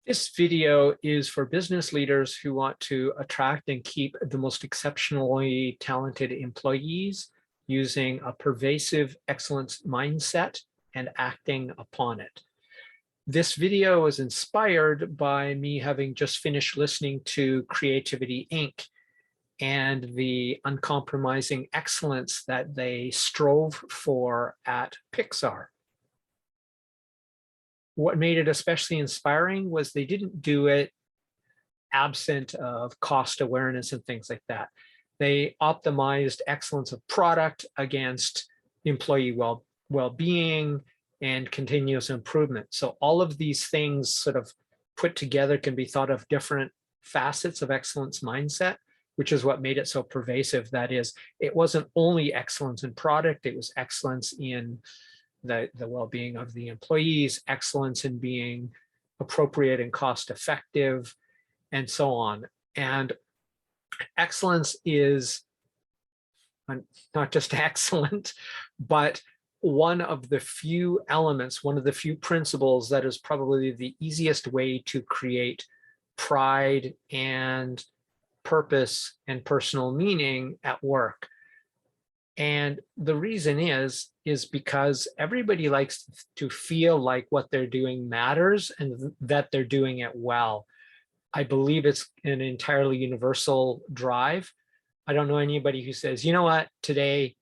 This video is for business leaders who want to attract and keep the most exceptionally talented employees using a pervasive excellence mindset and acting upon it. This video is inspired by me having just finished listening to Creativity Inc. and the uncompromising excellence that they strove for at Pixar. What made it especially inspiring was they didn't do it absent of cost awareness and things like that. They optimized excellence of product against employee well-being and continuous improvement. So all of these things sort of put together can be thought of different facets of excellence mindset, which is what made it so pervasive. That is, it wasn't only excellence in product, it was excellence in the well-being of the employees, excellence in being appropriate and cost effective, and so on. And excellence is not just excellent, but one of the few elements, one of the few principles that is probably the easiest way to create pride and purpose and personal meaning at work. And the reason is because everybody likes to feel like what they're doing matters and that they're doing it well. I believe it's an entirely universal drive. I don't know anybody who says, you know what, today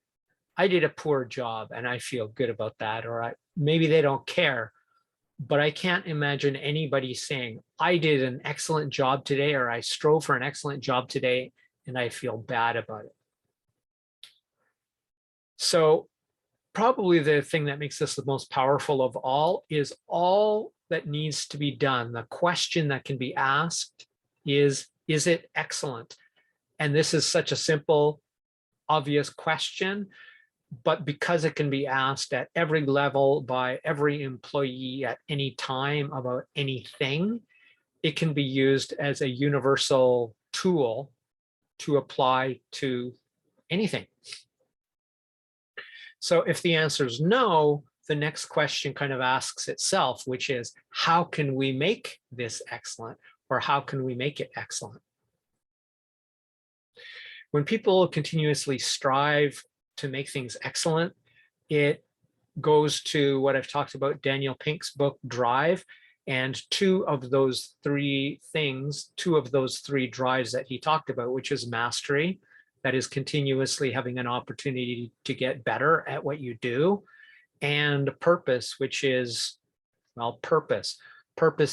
I did a poor job and I feel good about that, or maybe they don't care. But I can't imagine anybody saying, I did an excellent job today, or I strove for an excellent job today and I feel bad about it. So probably the thing that makes this the most powerful of all is all that needs to be done. The question that can be asked is it excellent? And this is such a simple, obvious question, but because it can be asked at every level by every employee at any time about anything, it can be used as a universal tool to apply to anything. So if the answer is no, the next question kind of asks itself, which is, how can we make this excellent, or how can we make it excellent? When people continuously strive to make things excellent, it goes to what I've talked about, Daniel Pink's book, Drive, and two of those three drives that he talked about, which is mastery, that is continuously having an opportunity to get better at what you do, and purpose, which is, well, purpose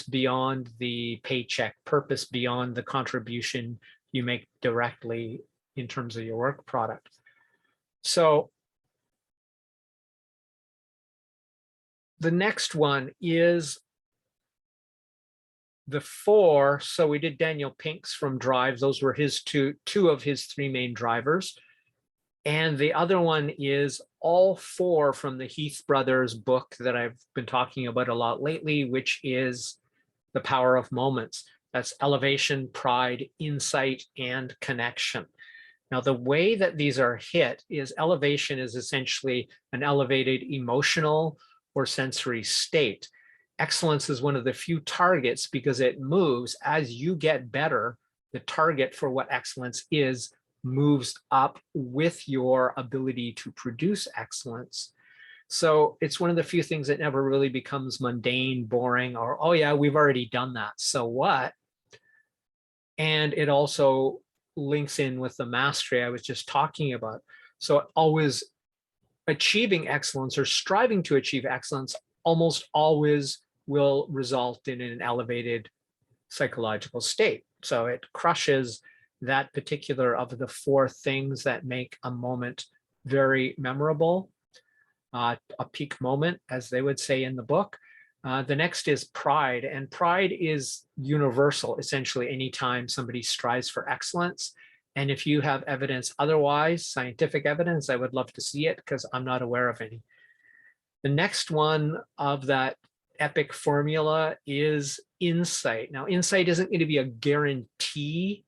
beyond the paycheck, purpose beyond the contribution you make directly in terms of your work product. So the next one is the four. So we did Daniel Pink's from Drive. Those were his two of his three main drivers. And the other one is all four from the Heath brothers book that I've been talking about a lot lately, which is The Power of Moments. That's elevation, pride, insight, and connection. Now, the way that these are hit is elevation is essentially an elevated emotional or sensory state. Excellence is one of the few targets because it moves as you get better. The target for what excellence is moves up with your ability to produce excellence. So it's one of the few things that never really becomes mundane, boring, or, oh yeah, we've already done that, so what? And it also links in with the mastery I was just talking about. So always achieving excellence or striving to achieve excellence almost always will result in an elevated psychological state. So it crushes that particular of the four things that make a moment very memorable, a peak moment, as they would say in the book. The next is pride, and pride is universal. Essentially, anytime somebody strives for excellence, and if you have evidence otherwise, scientific evidence, I would love to see it because I'm not aware of any. The next one of that epic formula is insight. Now, insight isn't going to be a guarantee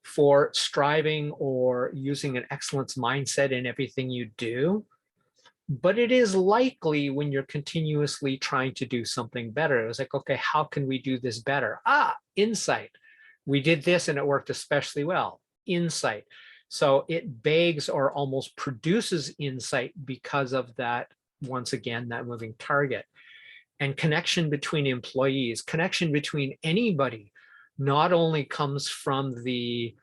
for striving or using an excellence mindset in everything you do, but it is likely when you're continuously trying to do something better. It was like, okay, how can we do this better? Insight. We did this and it worked especially well. Insight. So it begs or almost produces insight because of that, once again, that moving target. And connection between employees, connection between anybody, not only comes from the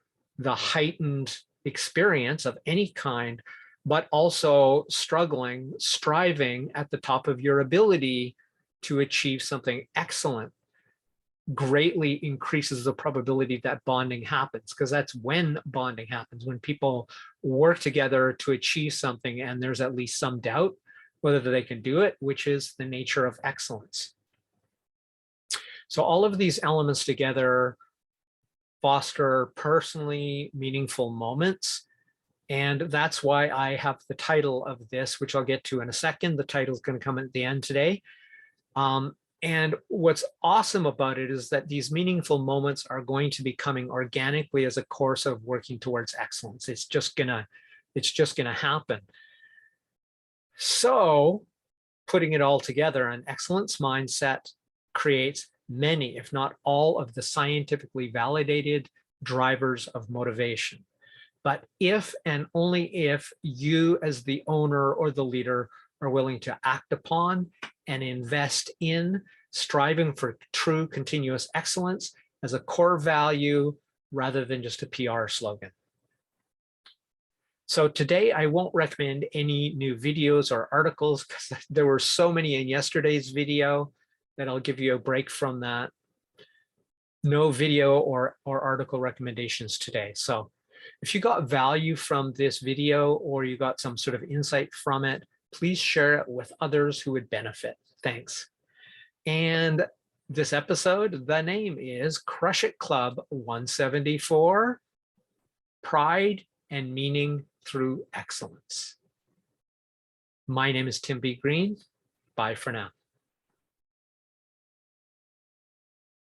heightened experience of any kind, but also striving at the top of your ability to achieve something excellent greatly increases the probability that bonding happens, because that's when bonding happens, when people work together to achieve something and there's at least some doubt whether they can do it, which is the nature of excellence. So all of these elements together foster personally meaningful moments. And that's why I have the title of this, which I'll get to in a second. The title is going to come at the end today. And what's awesome about it is that these meaningful moments are going to be coming organically as a course of working towards excellence. It's just gonna happen. So putting it all together, an excellence mindset creates many, if not all, of the scientifically validated drivers of motivation. But if and only if you as the owner or the leader are willing to act upon and invest in striving for true continuous excellence as a core value rather than just a PR slogan. So today I won't recommend any new videos or articles because there were so many in yesterday's video that I'll give you a break from that. No video or article recommendations today. So if you got value from this video or you got some sort of insight from it, please share it with others who would benefit. Thanks. And this episode, the name is Crush It Club 174, Pride and Meaning Through Excellence. My name is Tim B. Green. Bye for now.